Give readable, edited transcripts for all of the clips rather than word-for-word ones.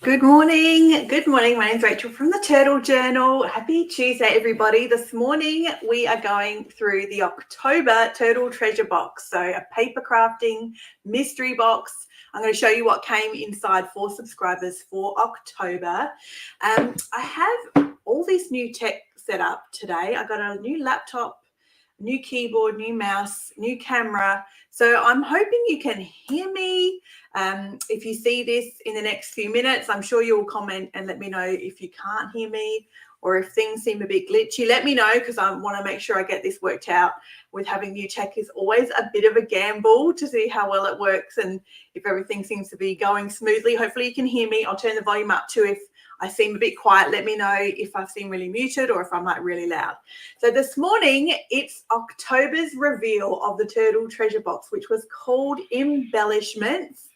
Good morning. Good morning. My name's Rachel from the Turtle Journal. Happy Tuesday, everybody. This morning we are going through the October Turtle Treasure Box. So a paper crafting mystery box. I'm going to show you what came inside for subscribers for October. I have all this new tech set up today. I got a new laptop, new keyboard, new mouse, new camera. So I'm hoping you can hear me. If you see this in the next few minutes, I'm sure you'll comment and let me know if you can't hear me or if things seem a bit glitchy. Let me know, because I want to make sure I get this worked out. With having new tech is always a bit of a gamble to see how well it works and if everything seems to be going smoothly. Hopefully you can hear me. I'll turn the volume up too if I seem a bit quiet. Let me know if I seem really muted or if I'm like really loud. So this morning, it's October's reveal of the Turtle Treasure Box, which was called Embellishments.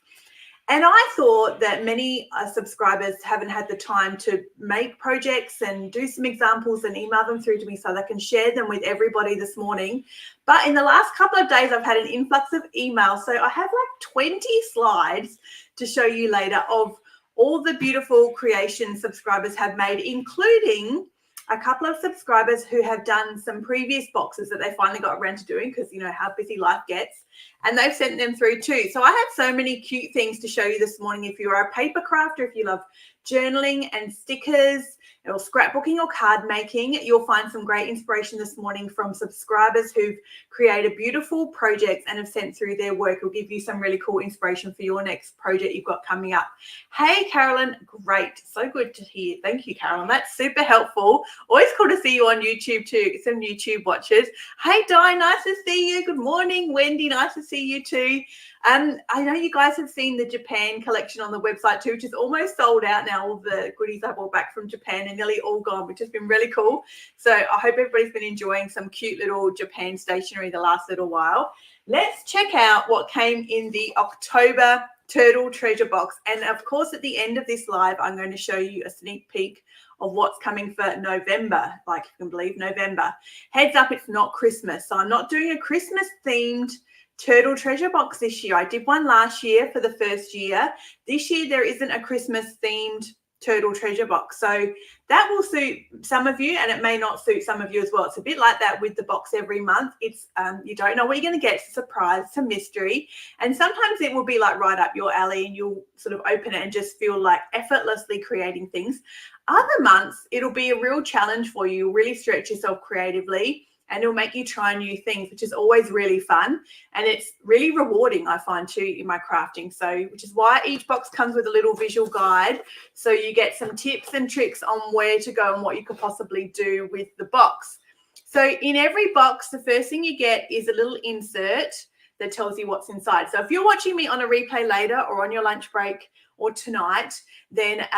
And I thought that many subscribers haven't had the time to make projects and do some examples and email them through to me so they can share them with everybody this morning. But in the last couple of days, I've had an influx of emails. So I have like 20 slides to show you later of all the beautiful creations subscribers have made, including a couple of subscribers who have done some previous boxes that they finally got around to doing because you know how busy life gets, and they've sent them through too. So I have so many cute things to show you this morning. If you are a paper crafter, if you love journaling and stickers or scrapbooking or card making, you'll find some great inspiration this morning from subscribers who've created beautiful projects and have sent through their work. It'll give you some really cool inspiration for your next project you've got coming up. Hey, Carolyn, great. So good to hear. Thank you, Carolyn. That's super helpful. Always cool to see you on YouTube too. Get some YouTube watchers. Hey, Di, nice to see you. Good morning, Wendy. Nice to see you too. I know you guys have seen the Japan collection on the website too, which is almost sold out now. All the goodies I brought back from Japan are nearly all gone, which has been really cool. So I hope everybody's been enjoying some cute little Japan stationery the last little while. Let's check out what came in the October Turtle Treasure Box. And of course, at the end of this live, I'm going to show you a sneak peek of what's coming for November. Like you can believe, November. Heads up, it's not Christmas. So I'm not doing a Christmas themed Turtle Treasure Box this year. I did one last year for the first year. This year there isn't a Christmas themed Turtle Treasure Box. So that will suit some of you and it may not suit some of you as well. It's a bit like that with the box every month. It's you don't know what you're going to get. It's a surprise, it's a mystery. And sometimes it will be like right up your alley and you'll sort of open it and just feel like effortlessly creating things. Other months, it'll be a real challenge for you. You'll really stretch yourself creatively and it'll make you try new things, which is always really fun. And it's really rewarding, I find, too, in my crafting. So, which is why each box comes with a little visual guide. So you get some tips and tricks on where to go and what you could possibly do with the box. So in every box, the first thing you get is a little insert that tells you what's inside. So if you're watching me on a replay later or on your lunch break or tonight, then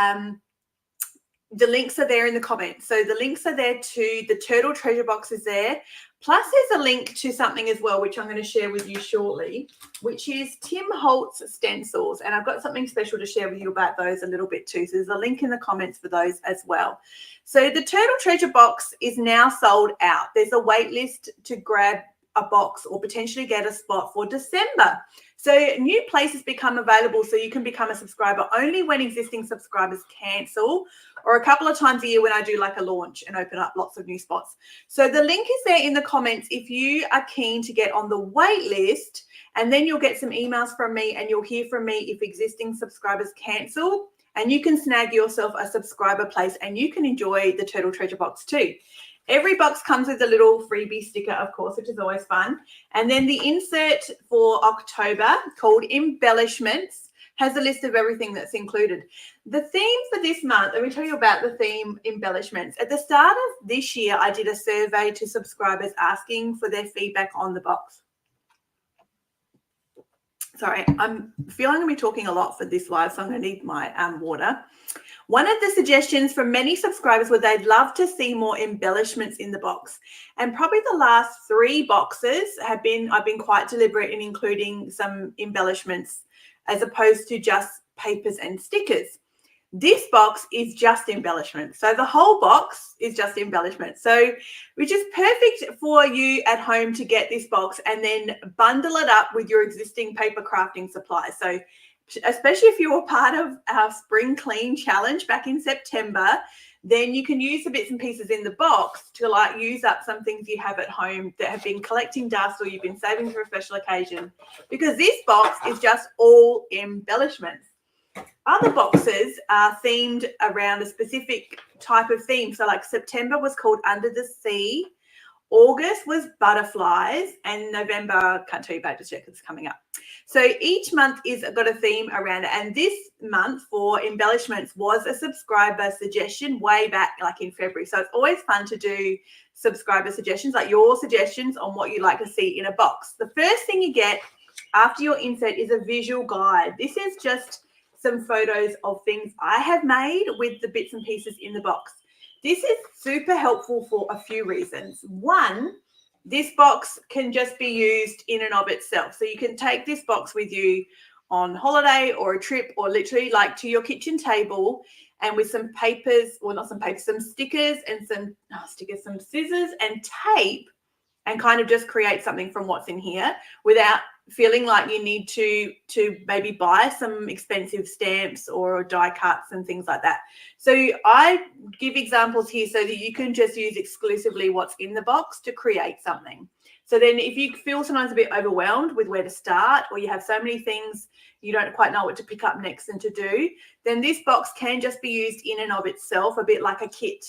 the links are there in the comments. So the links are there to the Turtle Treasure Box is there. Plus there's a link to something as well, which I'm going to share with you shortly, which is Tim Holtz stencils. And I've got something special to share with you about those a little bit too. So there's a link in the comments for those as well. So the Turtle Treasure Box is now sold out. There's a wait list to grab a box or potentially get a spot for December. So new places become available so you can become a subscriber only when existing subscribers cancel or a couple of times a year when I do like a launch and open up lots of new spots. So the link is there in the comments if you are keen to get on the wait list, and then you'll get some emails from me and you'll hear from me if existing subscribers cancel, and you can snag yourself a subscriber place and you can enjoy the Turtle Treasure Box too. Every box comes with a little freebie sticker, of course, which is always fun. And then the insert for October called Embellishments has a list of everything that's included. The theme for this month, let me tell you about the theme Embellishments. At the start of this year, I did a survey to subscribers asking for their feedback on the box. Sorry, I feel I'm going to be talking a lot for this live, so I'm going to need my water. One of the suggestions from many subscribers was they'd love to see more embellishments in the box. And probably the last 3 boxes I've been quite deliberate in including some embellishments as opposed to just papers and stickers. This box is just embellishment. So the whole box is just embellishment. So which is perfect for you at home to get this box and then bundle it up with your existing paper crafting supplies. So especially if you were part of our spring clean challenge back in September, then you can use the bits and pieces in the box to like use up some things you have at home that have been collecting dust or you've been saving for a special occasion, because this box is just all embellishments. Other boxes are themed around a specific type of theme. So like September was called Under the Sea, August was butterflies, and November, I can't tell you about it just yet because it's coming up. So each month is got a theme around it. And this month for embellishments was a subscriber suggestion way back like in February. So it's always fun to do subscriber suggestions, like your suggestions on what you'd like to see in a box. The first thing you get after your insert is a visual guide. This is just some photos of things I have made with the bits and pieces in the box. This is super helpful for a few reasons. One, this box can just be used in and of itself. So you can take this box with you on holiday or a trip, or literally like to your kitchen table, and with some papers, or not some papers, some stickers and some scissors and tape, and kind of just create something from what's in here without feeling like you need to maybe buy some expensive stamps or die cuts and things like that. So I give examples here so that you can just use exclusively what's in the box to create something. So then if you feel sometimes a bit overwhelmed with where to start, or you have so many things you don't quite know what to pick up next and to do, then this box can just be used in and of itself, a bit like a kit.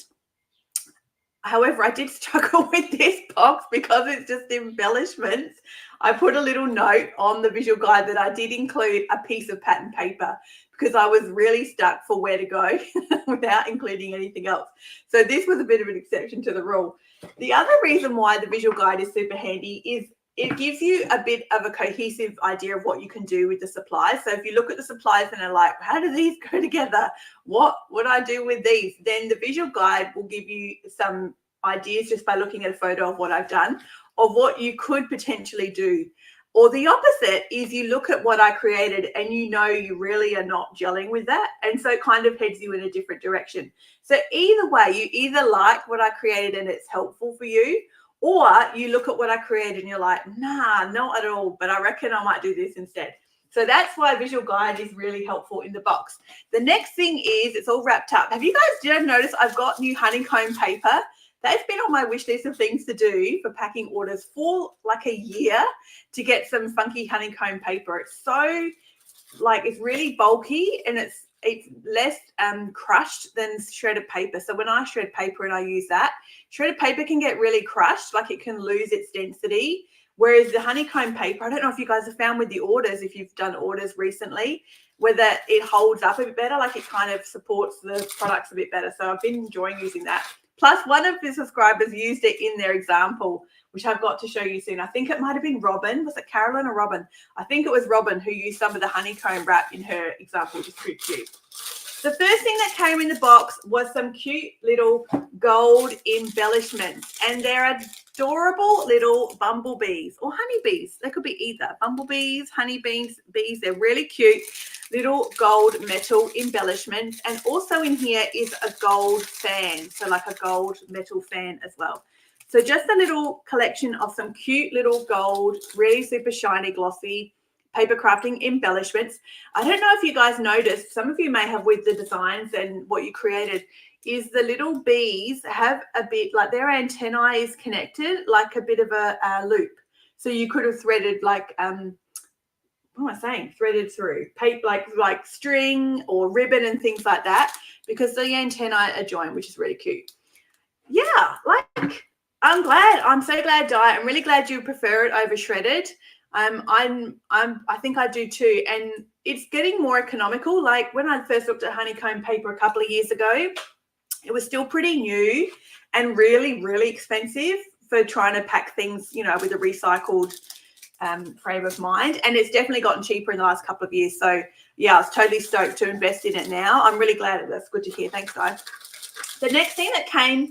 However, I did struggle with this box because it's just embellishments. I put a little note on the visual guide that I did include a piece of pattern paper because I was really stuck for where to go without including anything else. So this was a bit of an exception to the rule. The other reason why the visual guide is super handy is it gives you a bit of a cohesive idea of what you can do with the supplies. So if you look at the supplies and are like, how do these go together? What would I do with these? Then the visual guide will give you some ideas just by looking at a photo of what I've done, of what you could potentially do. Or the opposite is you look at what I created and you know you really are not gelling with that. And so it kind of heads you in a different direction. So either way, you either like what I created and it's helpful for you, or you look at what I created and you're like, nah, not at all, but I reckon I might do this instead. So that's why visual guide is really helpful in the box. The next thing is it's all wrapped up. Have you guys noticed I've got new honeycomb paper? That's been on my wish list of things to do for packing orders for like a year, to get some funky honeycomb paper. It's so like, it's really bulky and it's less crushed than shredded paper. So when I shred paper and I use that, shredded paper can get really crushed, like it can lose its density. Whereas the honeycomb paper, I don't know if you guys have found with the orders, if you've done orders recently, whether it holds up a bit better, like it kind of supports the products a bit better. So I've been enjoying using that. Plus, one of the subscribers used it in their example, which I've got to show you soon. I think it might have been Robin. Was it Carolyn or Robin? I think it was Robin who used some of the honeycomb wrap in her example, which is pretty cute. The first thing that came in the box was some cute little gold embellishments, and they're adorable little bumblebees or honeybees. They could be either bumblebees, honeybees, bees. They're really cute little gold metal embellishments. And also in here is a gold fan, so like a gold metal fan as well. So just a little collection of some cute little gold, really super shiny, glossy paper crafting embellishments. I don't know if you guys noticed, some of you may have with the designs and what you created, is the little bees have a bit, like their antennae is connected, like a bit of a loop. So you could have threaded like, what am I saying? Threaded through paper, like string or ribbon and things like that, because the antennae are joined, which is really cute. Yeah, like I'm so glad, Di. I'm really glad you prefer it over shredded. I think I do too, and it's getting more economical. Like when I first looked at honeycomb paper a couple of years ago, it was still pretty new and really, really expensive for trying to pack things, you know, with a recycled frame of mind. And it's definitely gotten cheaper in the last couple of years. So yeah, I was totally stoked to invest in it now. I'm really glad. That's good to hear. Thanks, guys. The next thing that came,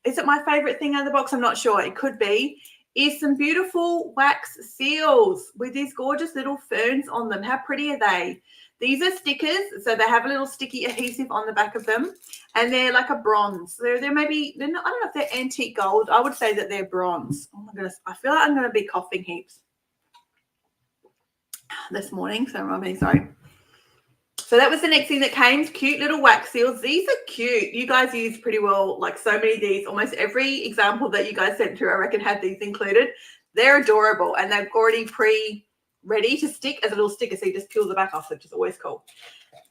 is it my favorite thing out of the box? I'm not sure. It could be. Is some beautiful wax seals with these gorgeous little ferns on them. How pretty are they? These are stickers, so they have a little sticky adhesive on the back of them, and they're like a bronze. They're maybe, they're not, I don't know if they're antique gold. I would say that they're bronze. Oh my goodness, I feel like I'm going to be coughing heaps this morning, so I'm really sorry. So that was the next thing that came. Cute little wax seals. These are cute. You guys use pretty well, like so many of these. Almost every example that you guys sent through, I reckon, had these included. They're adorable, and they're already ready to stick as a little sticker, so you just peel the back off, which is always cool.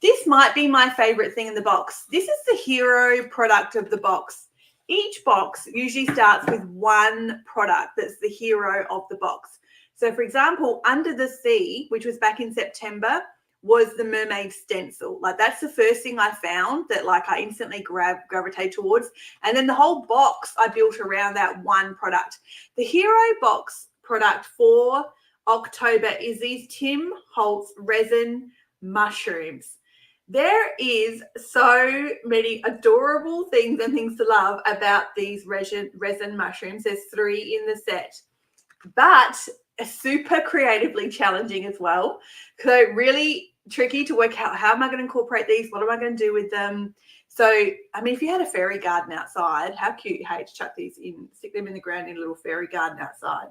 This might be my favorite thing in the box. This is the hero product of the box. Each box usually starts with one product that's the hero of the box. So, for example, Under the Sea, which was back in September, was the mermaid stencil. Like, that's the first thing I found that like I instantly gravitate towards. And then the whole box I built around that one product. The hero box product for October is these Tim Holtz resin mushrooms. There is so many adorable things and things to love about these resin mushrooms. There's 3 in the set, but super creatively challenging as well. So really tricky to work out, how am I going to incorporate these? What am I going to do with them? So, I mean, if you had a fairy garden outside, how cute, hey, to chuck these in, stick them in the ground in a little fairy garden outside.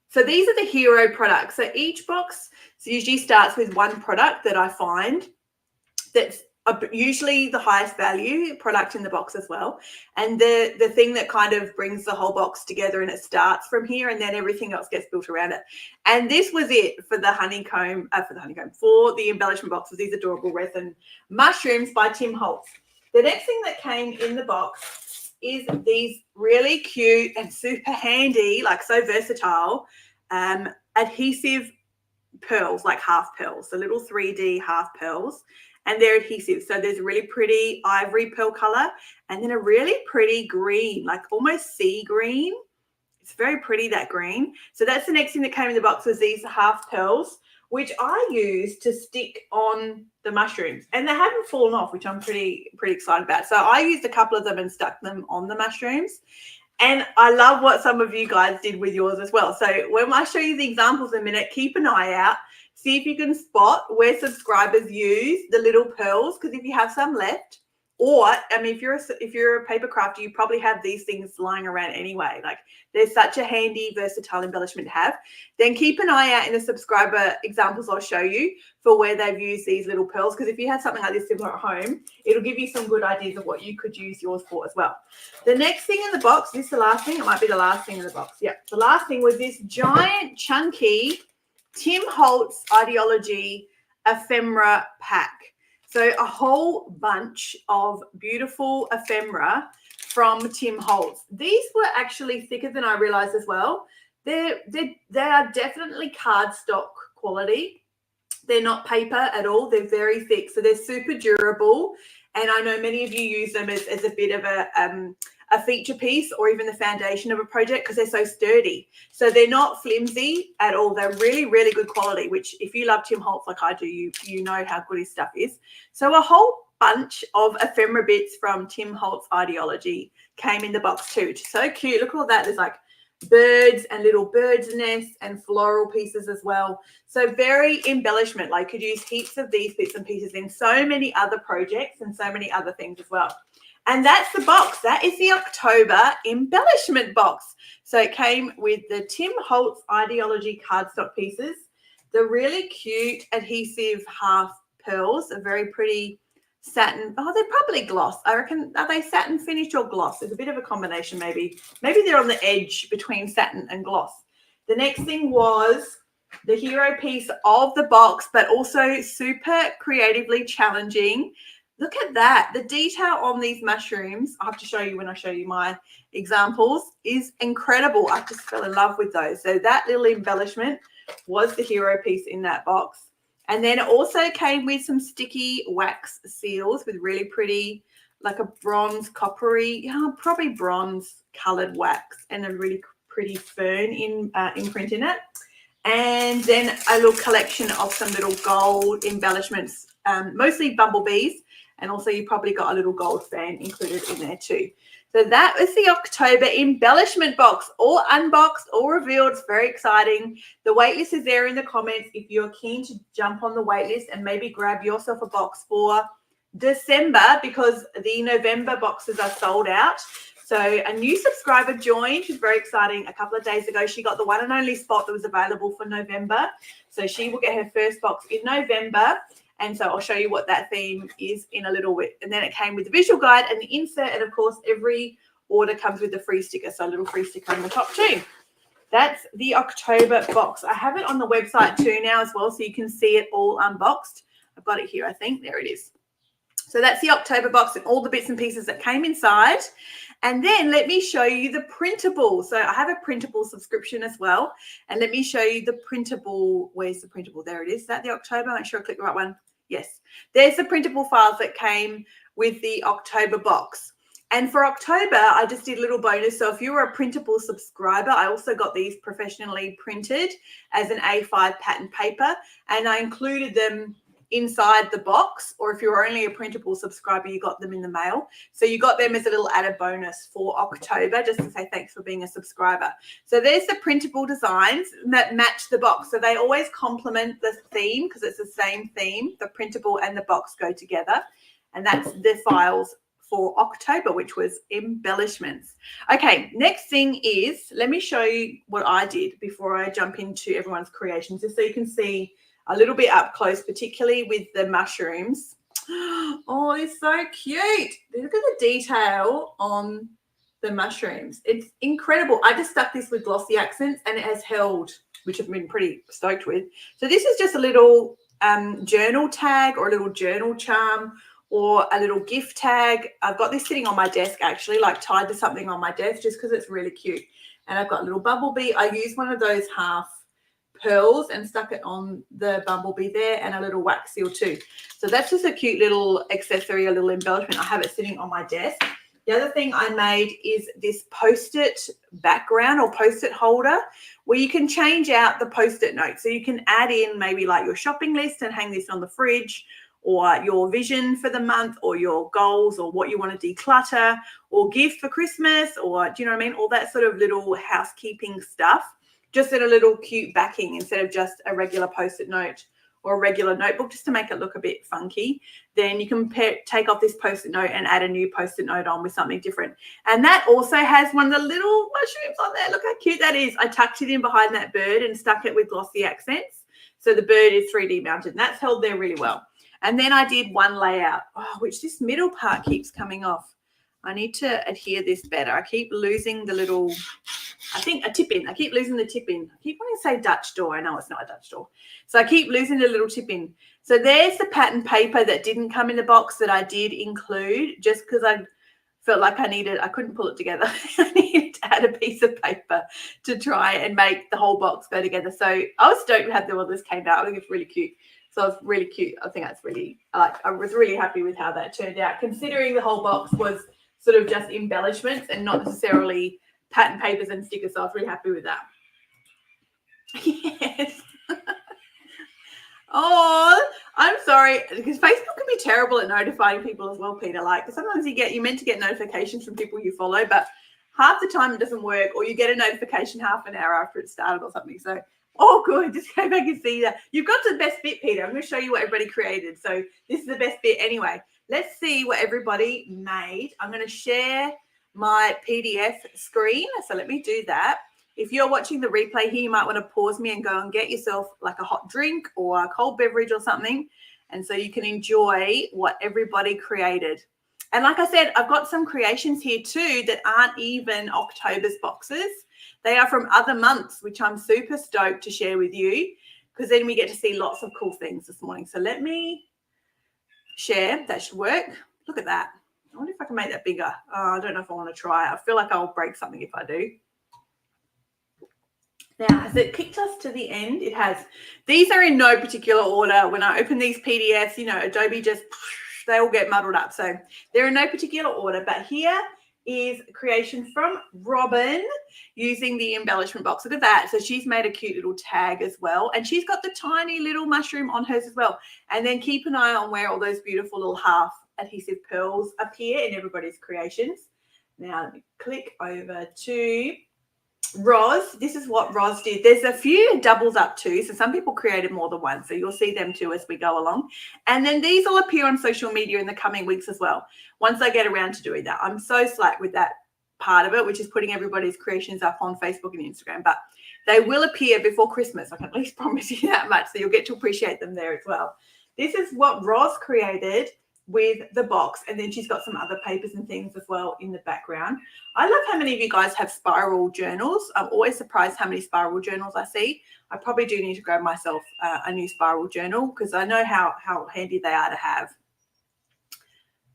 So these are the hero products. So each box usually starts with one product that I find that's usually the highest value product in the box as well. And the thing that kind of brings the whole box together, and it starts from here, and then everything else gets built around it. And this was it for the honeycomb, for the embellishment box with these adorable resin mushrooms by Tim Holtz. The next thing that came in the box is these really cute and super handy, like so versatile, adhesive pearls, like half pearls, so little 3D half pearls. And they're adhesive. So there's a really pretty ivory pearl color, and then a really pretty green, like almost sea green. It's very pretty, that green. So that's the next thing that came in the box, was these half pearls, which I use to stick on the mushrooms. And they haven't fallen off, which I'm pretty excited about. So I used a couple of them and stuck them on the mushrooms. And I love what some of you guys did with yours as well. So when I show you the examples in a minute, keep an eye out. See if you can spot where subscribers use the little pearls, because if you have some left, or I mean, if you're a paper crafter, you probably have these things lying around anyway. Like, they're such a handy, versatile embellishment to have. Then keep an eye out in the subscriber examples I'll show you for where they've used these little pearls, because if you have something like this similar at home, it'll give you some good ideas of what you could use yours for as well. The next thing in the box, this is the last thing. It might be the last thing in the box. Yeah, the last thing was this giant, chunky Tim Holtz Ideology ephemera pack. So a whole bunch of beautiful ephemera from Tim Holtz. These were actually thicker than I realized as well. They are definitely cardstock quality. They're not paper at all. They're very thick. So they're super durable. And I know many of you use them as a bit of a feature piece, or even the foundation of a project, because they're so sturdy. So they're not flimsy at all. They're really, really good quality, which if you love Tim Holtz like I do, you know how good his stuff is. So a whole bunch of ephemera bits from Tim Holtz Ideology came in the box too, which is so cute. Look at all that. There's like birds and little birds' nests and floral pieces as well. So very embellishment. Like, could use heaps of these bits and pieces in so many other projects and so many other things as well. And that's the box. That is the October embellishment box. So it came with the Tim Holtz Ideology cardstock pieces, the really cute adhesive half pearls, a very pretty satin. Oh, they're probably gloss. I reckon, are they satin finish or gloss? There's a bit of a combination maybe. Maybe they're on the edge between satin and gloss. The next thing was the hero piece of the box, but also super creatively challenging. Look at that. The detail on these mushrooms, I have to show you when I show you my examples, is incredible. I just fell in love with those. So that little embellishment was the hero piece in that box. And then it also came with some sticky wax seals with really pretty, like a bronze coppery, probably bronze colored wax, and a really pretty fern imprint in it. And then a little collection of some little gold embellishments, mostly bumblebees. And also you probably got a little gold fan included in there too. So that was the October embellishment box, all unboxed, all revealed. It's very exciting. The waitlist is there in the comments if you're keen to jump on the waitlist and maybe grab yourself a box for December, because the November boxes are sold out. So a new subscriber joined, which is very exciting, a couple of days ago. She got the one and only spot that was available for November. So she will get her first box in November. And so I'll show you what that theme is in a little bit. And then it came with the visual guide and the insert. And of course, every order comes with a free sticker. So a little free sticker on the top too. That's the October box. I have it on the website too now as well, so you can see it all unboxed. I've got it here, I think. There it is. So that's the October box and all the bits and pieces that came inside. And then let me show you the printable. So I have a printable subscription as well. And let me show you the printable. Where's the printable? There it is. Is that the October? Make sure I click the right one. Yes. There's the printable files that came with the October box. And for October, I just did a little bonus. So if you were a printable subscriber, I also got these professionally printed as an A5 pattern paper. And I included them inside the box, or if you were only a printable subscriber, you got them in the mail. So you got them as a little added bonus for October, just to say thanks for being a subscriber. So there's the printable designs that match the box. So they always complement the theme because it's the same theme. The printable and the box go together. And that's the files for October, which was embellishments. Okay, next thing is, let me show you what I did before I jump into everyone's creations, just so you can see a little bit up close, particularly with the mushrooms. Oh, it's so cute. Look at the detail on the mushrooms. It's incredible. I just stuck this with glossy accents and it has held, which I've been pretty stoked with. So this is just a little journal tag or a little journal charm or a little gift tag. I've got this sitting on my desk actually, like tied to something on my desk just because it's really cute. And I've got a little bumblebee. I used one of those half pearls and stuck it on the bumblebee there, and a little wax seal too. So that's just a cute little accessory, a little embellishment. I have it sitting on my desk. The other thing I made is this post-it background or post-it holder where you can change out the post-it notes. So you can add in maybe like your shopping list and hang this on the fridge, or your vision for the month, or your goals, or what you want to declutter, or gift for Christmas, or do you know what I mean? All that sort of little housekeeping stuff, just in a little cute backing instead of just a regular post-it note or a regular notebook, just to make it look a bit funky. Then you can take off this post-it note and add a new post-it note on with something different. And that also has one of the little mushrooms on there. Look how cute that is. I tucked it in behind that bird and stuck it with glossy accents. So the bird is 3D mounted, and that's held there really well. And then I did one layout, which this middle part keeps coming off. I need to adhere this better. I keep losing the little, I think a tip-in. I keep losing the tip-in. I keep wanting to say Dutch door. I know it's not a Dutch door. So I keep losing the little tip-in. So there's the pattern paper that didn't come in the box that I did include just because I felt like I couldn't pull it together. I needed to add a piece of paper to try and make the whole box go together. So I was stoked to have all this came out. I think it's really cute. So it's really cute. I think that's really, I was really happy with how that turned out, considering the whole box was sort of just embellishments and not necessarily pattern papers and stickers. So I was really happy with that. Yes. Oh, I'm sorry, because Facebook can be terrible at notifying people as well, Peter. Like sometimes you're meant to get notifications from people you follow, but half the time it doesn't work, or you get a notification half an hour after it started or something. So, oh, good. Just go back and see that. You've got the best bit, Peter. I'm going to show you what everybody created. So this is the best bit anyway. Let's see what everybody made. I'm going to share my PDF screen. So let me do that. If you're watching the replay here, you might want to pause me and go and get yourself like a hot drink or a cold beverage or something. And so you can enjoy what everybody created. And like I said, I've got some creations here too that aren't even October's boxes. They are from other months, which I'm super stoked to share with you, because then we get to see lots of cool things this morning. So let me share. That should work. Look at that. I wonder if I can make that bigger. Oh, I don't know if I want to try. I feel like I'll break something if I do. Now, has it kicked us to the end? It has. These are in no particular order. When I open these PDFs, Adobe just, they all get muddled up. So they're in no particular order. But here is a creation from Robin using the embellishment box. Look at that. So she's made a cute little tag as well. And she's got the tiny little mushroom on hers as well. And then keep an eye on where all those beautiful little half adhesive pearls appear in everybody's creations. Now, let me click over to Roz. This is what Roz did. There's a few doubles up too, so some people created more than one, so you'll see them too as we go along. And then these will appear on social media in the coming weeks as well, once I get around to doing that. I'm so slack with that part of it, which is putting everybody's creations up on Facebook and Instagram, but they will appear before Christmas. I can at least promise you that much, so you'll get to appreciate them there as well. This is what Roz created with the box, and then she's got some other papers and things as well in the background. I love how many of you guys have spiral journals. I'm always surprised how many spiral journals I see. I probably do need to grab myself a new spiral journal because I know how handy they are to have.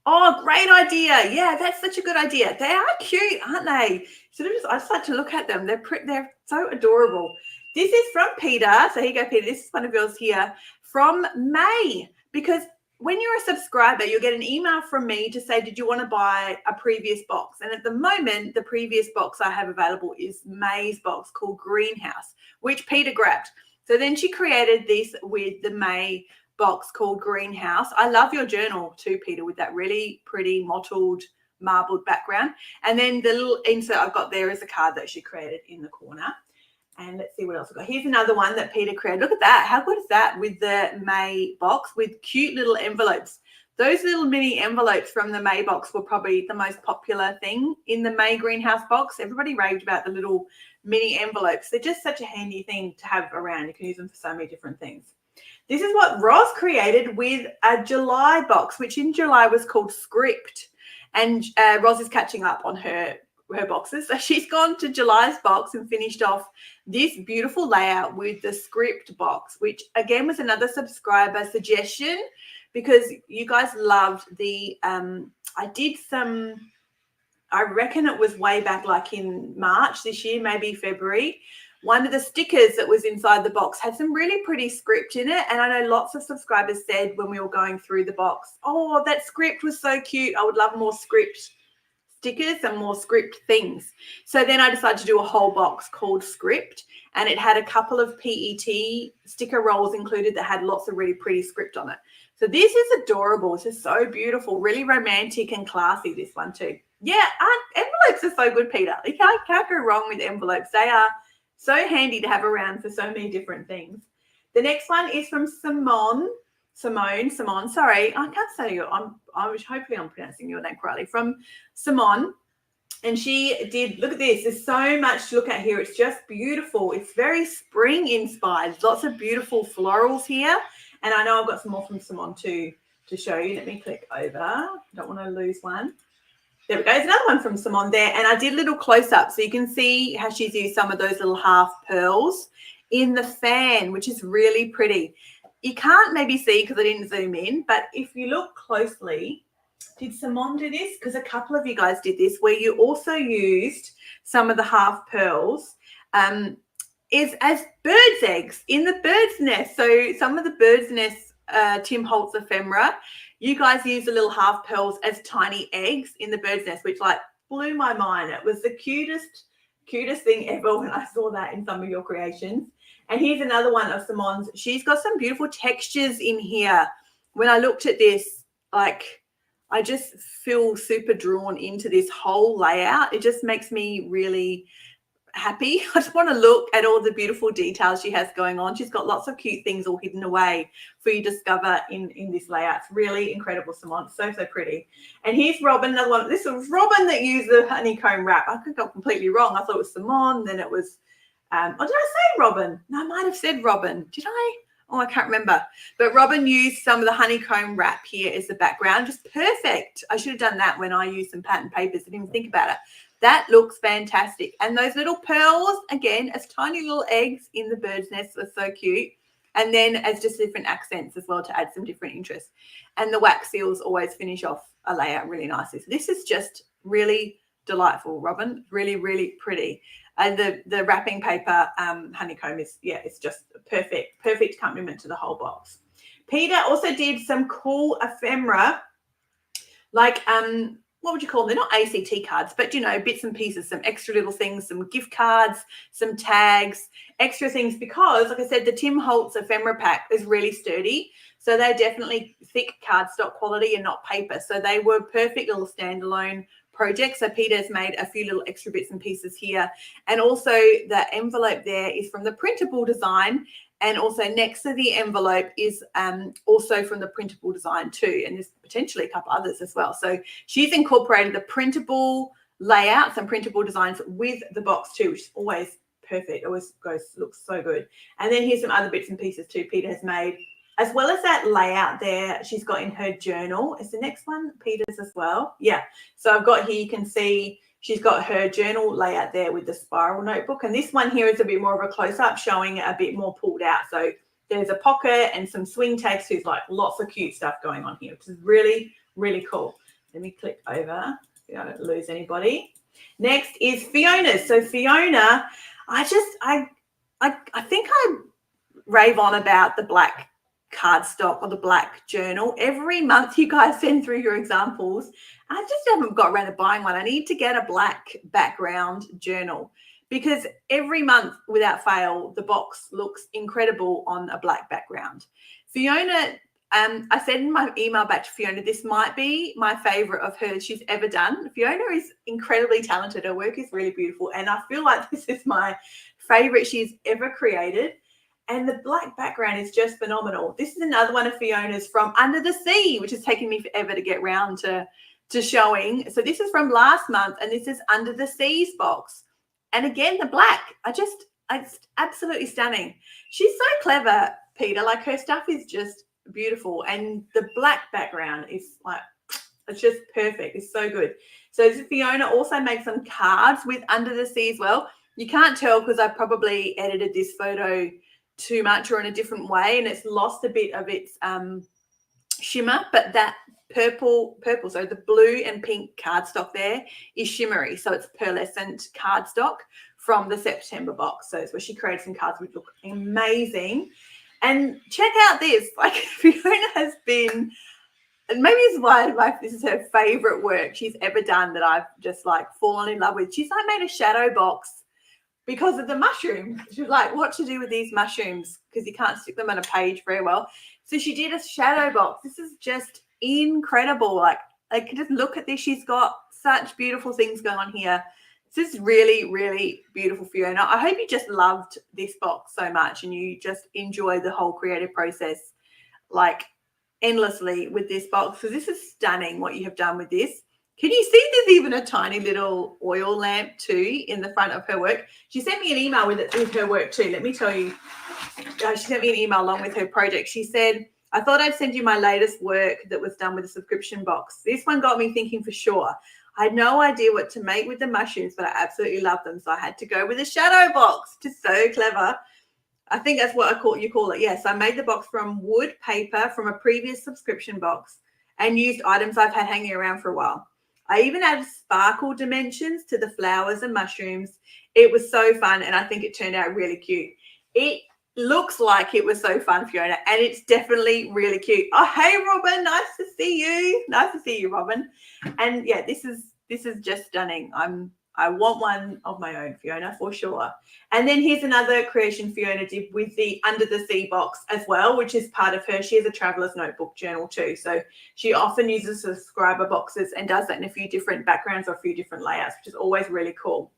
Oh, great idea. Yeah, that's such a good idea. They are cute, aren't they? Sort of just, I just like to look at them. They're so adorable. This is from Peter. So here you go, Peter. This is one of yours here from May, because when you're a subscriber, you'll get an email from me to say, did you want to buy a previous box? And at the moment, the previous box I have available is May's box called Greenhouse, which Peter grabbed. So then she created this with the May box called Greenhouse. I love your journal too, Peter, with that really pretty mottled marbled background. And then the little insert I've got there is a card that she created in the corner. And let's see what else I've got. Here's another one that Peter created. Look at that. How good is that with the May box with cute little envelopes? Those little mini envelopes from the May box were probably the most popular thing in the May Greenhouse box. Everybody raved about the little mini envelopes. They're just such a handy thing to have around. You can use them for so many different things. This is what Roz created with a July box, which in July was called Script. And Roz is catching up on her boxes. So she's gone to July's box and finished off this beautiful layout with the Script box, which again was another subscriber suggestion because you guys loved the, I did some, I reckon it was way back like in March this year, maybe February. One of the stickers that was inside the box had some really pretty script in it. And I know lots of subscribers said when we were going through the box, oh, that script was so cute. I would love more script stickers and more script things. So then I decided to do a whole box called Script, and it had a couple of PET sticker rolls included that had lots of really pretty script on it. So this is adorable. This is so beautiful, really romantic and classy, this one too. Yeah, envelopes are so good, Peter. You can't go wrong with envelopes. They are so handy to have around for so many different things. The next one is from Simone, sorry, I can't say your, hopefully I'm pronouncing your name correctly, from Simone. And she did, look at this, there's so much to look at here. It's just beautiful. It's very spring inspired. Lots of beautiful florals here. And I know I've got some more from Simone too to show you. Let me click over. Don't want to lose one. There we go. There's another one from Simone there. And I did a little close-up so you can see how she's used some of those little half pearls in the fan, which is really pretty. You can't maybe see because I didn't zoom in, but if you look closely, did Simone do this? Because a couple of you guys did this, where you also used some of the half pearls is as bird's eggs in the bird's nest. So some of the bird's nest Tim Holtz ephemera, you guys used the little half pearls as tiny eggs in the bird's nest, which like blew my mind. It was the cutest thing ever when I saw that in some of your creations. And here's another one of Simone's. She's got some beautiful textures in here. When I looked at this, like I just feel super drawn into this whole layout. It just makes me really happy. I just want to look at all the beautiful details she has going on. She's got lots of cute things all hidden away for you to discover in this layout. It's really incredible, Simone. So pretty. And here's Robin, another one. This was Robin that used the honeycomb wrap. I could go completely wrong. I thought it was Simone, then it was did I say Robin? No, I might have said Robin. Did I? Oh, I can't remember. But Robin used some of the honeycomb wrap here as the background. Just perfect. I should have done that when I used some pattern papers. I didn't even think about it. That looks fantastic. And those little pearls, again, as tiny little eggs in the bird's nest were so cute. And then as just different accents as well to add some different interest. And the wax seals always finish off a layout really nicely. So this is just really delightful, Robin. Really, really pretty. And the wrapping paper honeycomb is, yeah, it's just perfect accompaniment to the whole box. Peter also did some cool ephemera, like, what would you call them? They're not ACT cards, but, you know, bits and pieces, some extra little things, some gift cards, some tags, extra things, because, like I said, the Tim Holtz ephemera pack is really sturdy. So they're definitely thick cardstock quality and not paper. So they were perfect little standalone projects. So Peter's made a few little extra bits and pieces here. And also the envelope there is from the printable design. And also next to the envelope is also from the printable design too. And there's potentially a couple others as well. So she's incorporated the printable layouts and printable designs with the box too, which is always perfect. Always looks so good. And then here's some other bits and pieces too Peter has made. as well as that layout there she's got in her journal. Is the next one Peter's as well? Yeah. So I've got here, you can see she's got her journal layout there with the spiral notebook. And this one here is a bit more of a close-up, showing it a bit more pulled out. So there's a pocket and some swing tags. There's like lots of cute stuff going on here, which is really, really cool. Let me click over so I don't lose anybody. Next is Fiona's. So Fiona, I think I rave on about the black cardstock or the black journal. Every month you guys send through your examples. I just haven't got around to buying one. I need to get a black background journal because every month without fail, the box looks incredible on a black background. Fiona, I said in my email back to Fiona, this might be my favorite of hers she's ever done. Fiona is incredibly talented. Her work is really beautiful. And I feel like this is my favorite she's ever created. And the black background is just phenomenal. This is another one of Fiona's from Under the Sea, which has taken me forever to get round to showing. So this is from last month, and this is Under the Seas box. And again, the black, it's absolutely stunning. She's so clever, Peter. Like, her stuff is just beautiful. And the black background is like, it's just perfect. It's so good. So Fiona also makes some cards with Under the Sea as well. You can't tell because I probably edited this photo too much or in a different way, and it's lost a bit of its shimmer, but that purple, so the blue and pink cardstock there is shimmery, so it's pearlescent cardstock from the September box. So it's where she created some cards which look amazing. And check out this, like, Fiona has been, and maybe it's why this is her favorite work she's ever done that I've just like fallen in love with. She's like made a shadow box because of the mushroom. She was like, what to do with these mushrooms, because you can't stick them on a page very well. So she did a shadow box. This is just incredible. Like, I can just look at this. She's got such beautiful things going on here. This is really, really beautiful, Fiona. I hope you just loved this box so much and you just enjoy the whole creative process like endlessly with this box, because this is stunning what you have done with this. Can you see there's even a tiny little oil lamp too in the front of her work? She sent me an email with her work too. Let me tell you, she sent me an email along with her project. She said, I thought I'd send you my latest work that was done with a subscription box. This one got me thinking for sure. I had no idea what to make with the mushrooms, but I absolutely love them. So I had to go with a shadow box. Just so clever. I think that's what you call it. Yes, I made the box from wood paper from a previous subscription box and used items I've had hanging around for a while. I even added sparkle dimensions to the flowers and mushrooms. It was so fun, and I think it turned out really cute. It looks like it was so fun, Fiona, and it's definitely really cute. Oh, hey, Robin, nice to see you. Nice to see you, Robin. And yeah, this is just stunning. I want one of my own, Fiona, for sure. And then here's another creation Fiona did with the Under the Sea box as well, which is part of her. She has a traveler's notebook journal too. So she often uses subscriber boxes and does that in a few different backgrounds or a few different layouts, which is always really cool.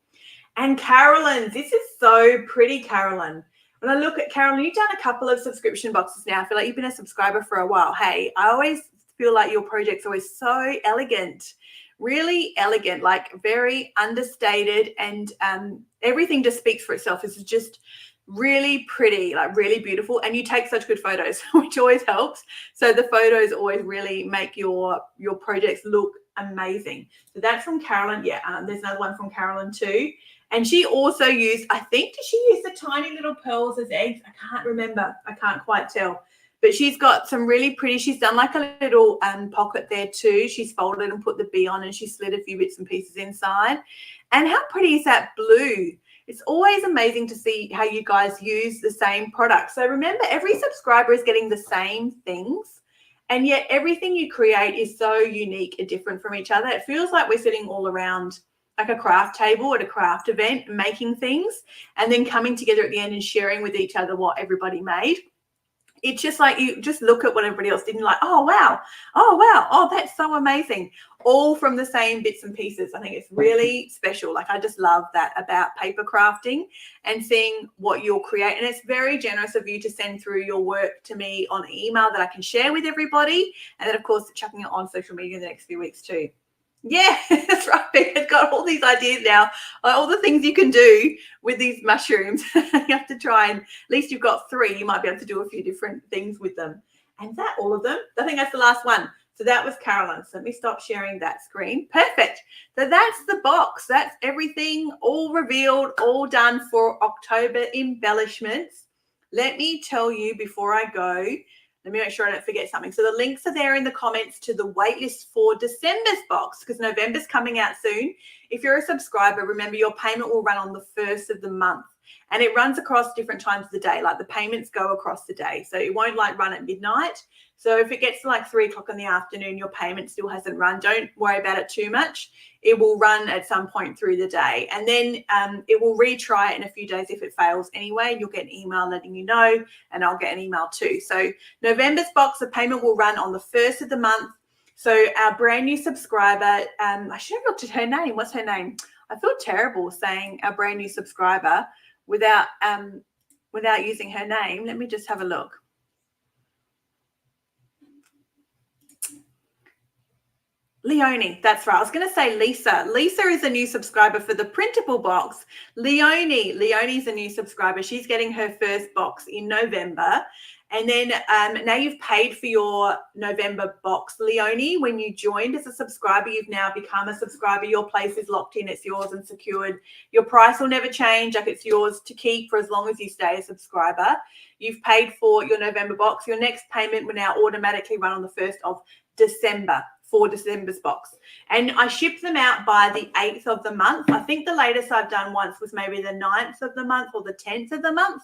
And Carolyn's, this is so pretty, Carolyn. When I look at Carolyn, you've done a couple of subscription boxes now. I feel like you've been a subscriber for a while. Hey, I always feel like your project's always so elegant. Really elegant, like very understated, and everything just speaks for itself. It's just really pretty, like really beautiful, and you take such good photos, which always helps. So the photos always really make your projects look amazing. So that's from Carolyn. Yeah, there's another one from Carolyn too, and she also used, I think, did she use the tiny little pearls as eggs? I can't remember. I can't quite tell. But she's got some really pretty, she's done like a little pocket there too. She's folded and put the bee on, and she slid a few bits and pieces inside. And how pretty is that blue? It's always amazing to see how you guys use the same product. So remember, every subscriber is getting the same things, and yet everything you create is so unique and different from each other. It feels like we're sitting all around like a craft table at a craft event, making things, and then coming together at the end and sharing with each other what everybody made. It's just like you just look at what everybody else did and like, oh, wow, oh, that's so amazing. All from the same bits and pieces. I think it's really special. Like, I just love that about paper crafting and seeing what you'll create. And it's very generous of you to send through your work to me on email that I can share with everybody. And then, of course, chucking it on social media in the next few weeks too. Yeah, that's right. It's got all these ideas now, all the things you can do with these mushrooms. You have to try and, at least you've got 3. You might be able to do a few different things with them. And that all of them? I think that's the last one. So that was Carolyn. So let me stop sharing that screen. Perfect. So that's the box. That's everything all revealed, all done for October embellishments. Let me tell you before I go, let me make sure I don't forget something. So the links are there in the comments to the waitlist for December's box because November's coming out soon. If you're a subscriber, remember your payment will run on the 1st of the month. And it runs across different times of the day, like the payments go across the day. So it won't like run at midnight. So if it gets to like 3 o'clock in the afternoon, your payment still hasn't run, don't worry about it too much. It will run at some point through the day. And then it will retry it in a few days if it fails anyway. You'll get an email letting you know, and I'll get an email too. So November's box, the payment will run on the 1st of the month. So our brand new subscriber, I should have looked at her name. What's her name? I feel terrible saying our brand new subscriber without using her name. Let me just have a look. Leonie, that's right. I was going to say Lisa. Lisa is a new subscriber for the printable box. Leonie's a new subscriber. She's getting her first box in November. And then now you've paid for your November box. Leonie, when you joined as a subscriber, you've now become a subscriber. Your place is locked in. It's yours and secured. Your price will never change. Like it's yours to keep for as long as you stay a subscriber. You've paid for your November box. Your next payment will now automatically run on the 1st of December for December's box. And I ship them out by the 8th of the month. I think the latest I've done once was maybe the 9th of the month or the 10th of the month.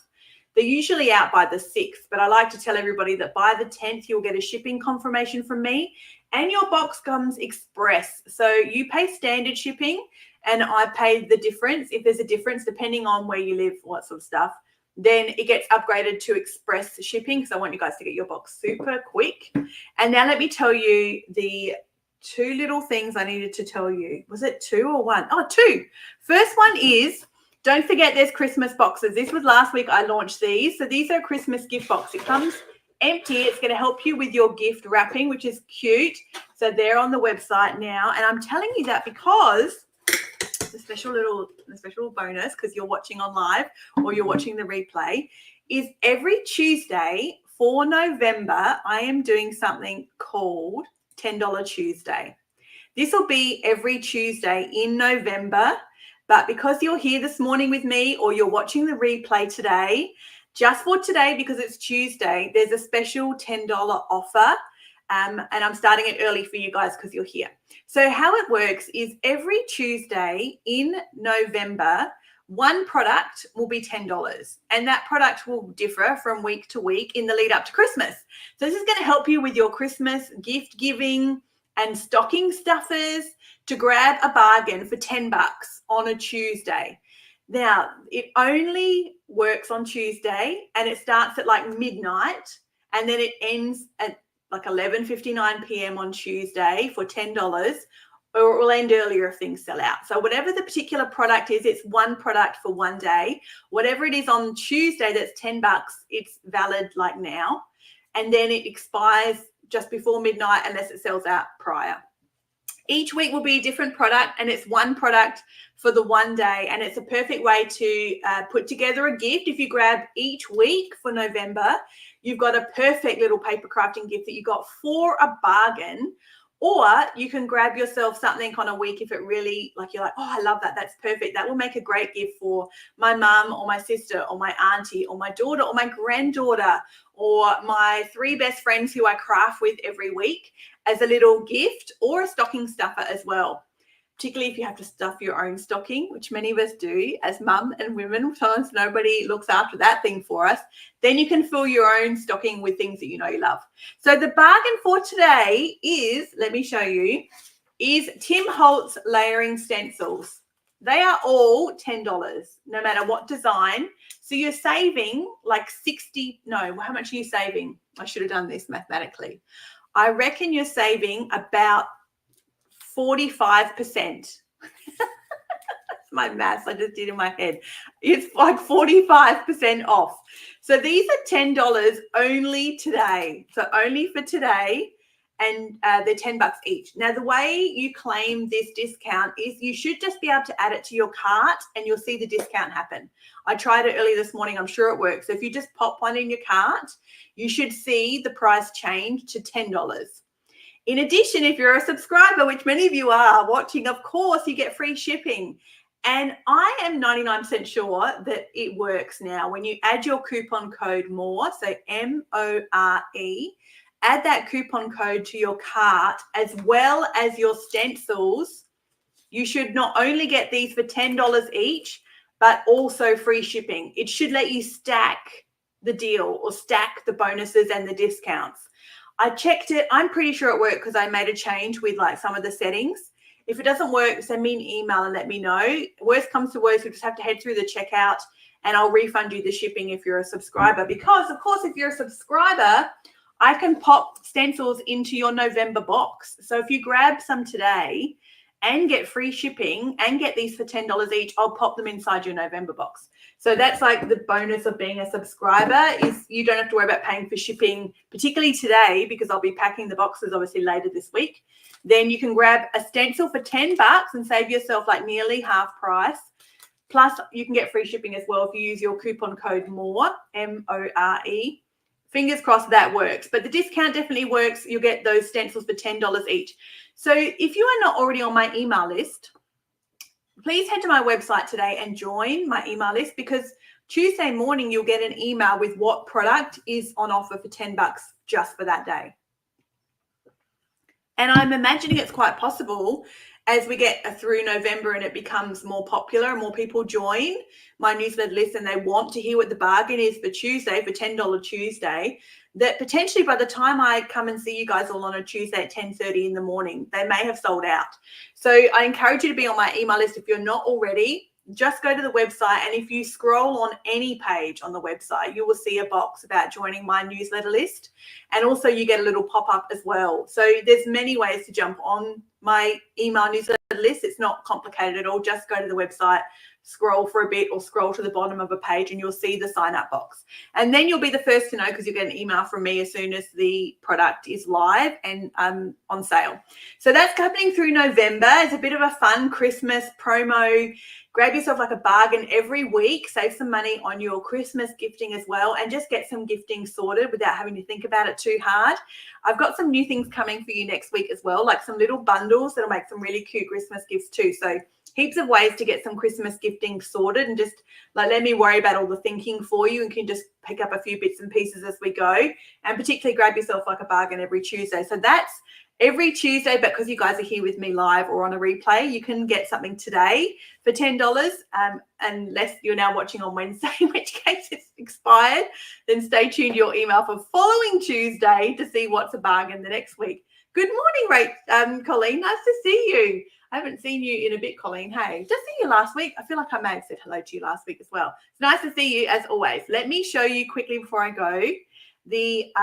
They're usually out by the 6th, but I like to tell everybody that by the 10th, you'll get a shipping confirmation from me and your box comes express. So you pay standard shipping and I pay the difference. If there's a difference, depending on where you live, what sort of stuff, then it gets upgraded to express shipping because I want you guys to get your box super quick. And now let me tell you the 2 little things I needed to tell you. Was it 2 or 1? Oh, 2. First one is, don't forget there's Christmas boxes. This was last week I launched these. So these are Christmas gift box. It comes empty. It's going to help you with your gift wrapping, which is cute. So they're on the website now. And I'm telling you that because it's a special little bonus because you're watching on live or you're watching the replay, is every Tuesday for November, I am doing something called $10 Tuesday. This will be every Tuesday in November. But because you're here this morning with me or you're watching the replay today, just for today, because it's Tuesday, there's a special $10 offer. And I'm starting it early for you guys because you're here. So how it works is every Tuesday in November, one product will be $10. And that product will differ from week to week in the lead up to Christmas. So this is going to help you with your Christmas gift giving and stocking stuffers to grab a bargain for $10 on a Tuesday. Now, it only works on Tuesday and it starts at like midnight and then it ends at like 11:59 p.m. on Tuesday for $10, or it will end earlier if things sell out. So whatever the particular product is, it's one product for one day. Whatever it is on Tuesday that's $10, it's valid like now. And then it expires just before midnight unless it sells out prior. Each week will be a different product and it's one product for the one day. And it's a perfect way to put together a gift. If you grab each week for November, you've got a perfect little paper crafting gift that you got for a bargain. Or you can grab yourself something on a week if it really, like you're like, oh, I love that. That's perfect. That will make a great gift for my mum or my sister or my auntie or my daughter or my granddaughter or my 3 best friends who I craft with every week as a little gift, or a stocking stuffer as well. Particularly if you have to stuff your own stocking, which many of us do as mum and women. Sometimes nobody looks after that thing for us. Then you can fill your own stocking with things that you know you love. So the bargain for today is, let me show you, is Tim Holtz layering stencils. They are all $10, no matter what design. So you're saving like how much are you saving? I should have done this mathematically. I reckon you're saving about 45%. That's my maths I just did in my head. It's like 45% off. So these are $10 only today. So only for today. and they're $10 each. Now, the way you claim this discount is you should just be able to add it to your cart and you'll see the discount happen. I tried it early this morning. I'm sure it works. So if you just pop one in your cart, you should see the price change to $10. In addition, if you're a subscriber, which many of you are watching, of course, you get free shipping. And I am 99% sure that it works now. When you add your coupon code MORE, so MORE, add that coupon code to your cart as well as your stencils, you should not only get these for $10 each, but also free shipping. It should let you stack the deal or stack the bonuses and the discounts. I checked it. I'm pretty sure it worked because I made a change with like some of the settings. If it doesn't work, send me an email and let me know. Worst comes to worst, you just have to head through the checkout and I'll refund you the shipping if you're a subscriber. Because, of course, if you're a subscriber, I can pop stencils into your November box. So if you grab some today and get free shipping and get these for $10 each, I'll pop them inside your November box. So that's like the bonus of being a subscriber is you don't have to worry about paying for shipping, particularly today, because I'll be packing the boxes obviously later this week. Then you can grab a stencil for $10 and save yourself like nearly half price. Plus you can get free shipping as well if you use your coupon code MORE, MORE. Fingers crossed that works, but the discount definitely works. You'll get those stencils for $10 each. So if you are not already on my email list, please head to my website today and join my email list, because Tuesday morning you'll get an email with what product is on offer for $10 just for that day. And I'm imagining it's quite possible as we get through November and it becomes more popular and more people join my newsletter list and they want to hear what the bargain is for Tuesday, for $10 Tuesday, that potentially by the time I come and see you guys all on a Tuesday at 10:30 in the morning, they may have sold out. So I encourage you to be on my email list if you're not already. Just go to the website, and if you scroll on any page on the website, you will see a box about joining my newsletter list, and also you get a little pop-up as well. So there's many ways to jump on my email newsletter list. It's not complicated at all. Just go to the website, scroll for a bit, or scroll to the bottom of a page and you'll see the sign up box. And then you'll be the first to know, because you'll get an email from me as soon as the product is live and on sale. So that's happening through November. It's a bit of a fun Christmas promo. Grab yourself like a bargain every week, save some money on your Christmas gifting as well, and just get some gifting sorted without having to think about it too hard. I've got some new things coming for you next week as well, like some little bundles that'll make some really cute Christmas gifts too. So heaps of ways to get some Christmas gifting sorted, and just like let me worry about all the thinking for you and can just pick up a few bits and pieces as we go, and particularly grab yourself like a bargain every Tuesday. So that's every Tuesday, but because you guys are here with me live or on a replay, you can get something today for $10, unless you're now watching on Wednesday, in which case it's expired. Then stay tuned to your email for following Tuesday to see what's a bargain the next week. Good morning, Colleen. Nice to see you. I haven't seen you in a bit, Colleen. Hey, just seen you last week. I feel like I may have said hello to you last week as well. It's nice to see you as always. Let me show you quickly before I go the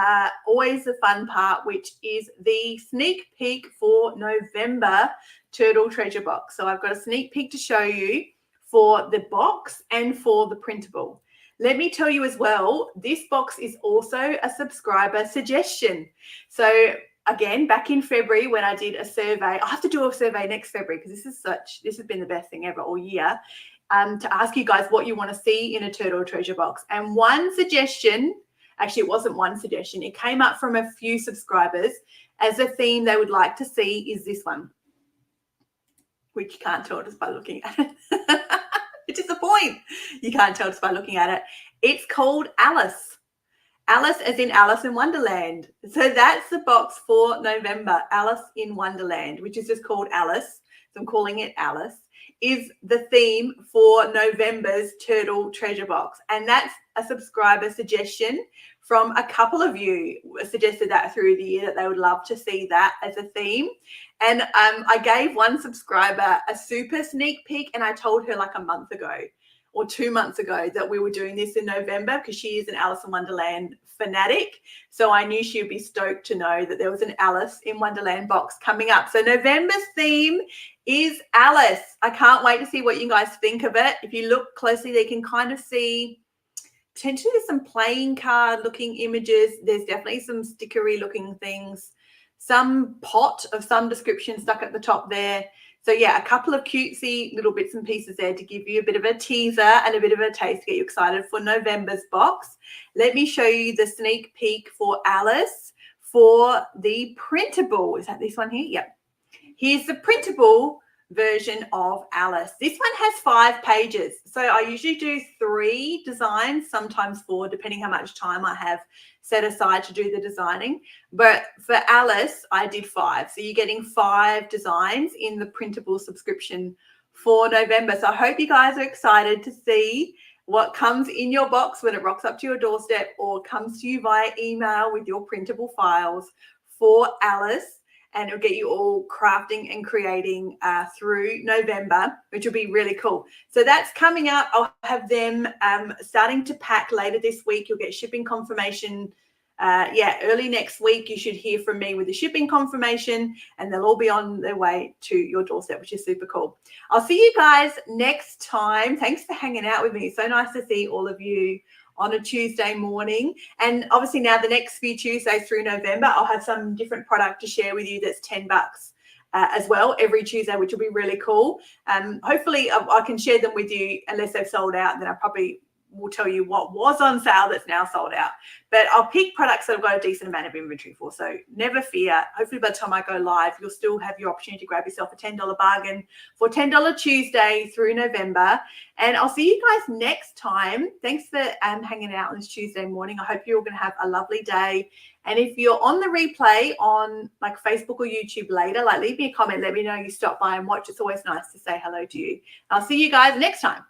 always the fun part, which is the sneak peek for November Turtle Treasure Box. So I've got a sneak peek to show you for the box and for the printable. Let me tell you as well, this box is also a subscriber suggestion. So again, back in February when I did a survey, I have to do a survey next February because this has been the best thing ever all year, to ask you guys what you want to see in a Turtle Treasure Box. And one suggestion, actually it wasn't one suggestion, it came up from a few subscribers as a theme they would like to see is this one, which you can't tell just by looking at it. Which is the point. You can't tell just by looking at it. It's called Alice. Alice as in Alice in Wonderland. So that's the box for November, Alice in Wonderland, which is just called Alice. So I'm calling it Alice, is the theme for November's Turtle Treasure Box. And that's a subscriber suggestion from a couple of you suggested that through the year that they would love to see that as a theme. And I gave one subscriber a super sneak peek, and I told her like a month ago or 2 months ago that we were doing this in November because she is an Alice in Wonderland fanatic. So I knew she would be stoked to know that there was an Alice in Wonderland box coming up. So November's theme is Alice. I can't wait to see what you guys think of it. If you look closely, they can kind of see potentially there's some playing card looking images. There's definitely some stickery looking things. some pot of some description stuck at the top there. So yeah, a couple of cutesy little bits and pieces there to give you a bit of a teaser and a bit of a taste to get you excited for November's box. Let me show you the sneak peek for Alice for the printable. Is that this one here? Yep. Here's the printable version of Alice. This one has 5 pages. So I usually do 3 designs, sometimes 4, depending how much time I have set aside to do the designing. But for Alice, I did 5. So you're getting 5 designs in the printable subscription for November. So I hope you guys are excited to see what comes in your box when it rocks up to your doorstep or comes to you via email with your printable files for Alice. And it'll get you all crafting and creating through November, which will be really cool. So that's coming up. I'll have them starting to pack later this week. You'll get shipping confirmation. Early next week, you should hear from me with the shipping confirmation, and they'll all be on their way to your doorstep, which is super cool. I'll see you guys next time. Thanks for hanging out with me. So nice to see all of you on a Tuesday morning. And obviously now the next few Tuesdays through November, I'll have some different product to share with you that's $10 as well every Tuesday, which will be really cool. Hopefully I can share them with you unless they've sold out, and then I probably will tell you what was on sale that's now sold out. But I'll pick products that I've got a decent amount of inventory for. So never fear. Hopefully by the time I go live, you'll still have your opportunity to grab yourself a $10 bargain for $10 Tuesday through November. And I'll see you guys next time. Thanks for hanging out on this Tuesday morning. I hope you're all going to have a lovely day. And if you're on the replay on like Facebook or YouTube later, like leave me a comment. Let me know you stopped by and watch. It's always nice to say hello to you. I'll see you guys next time.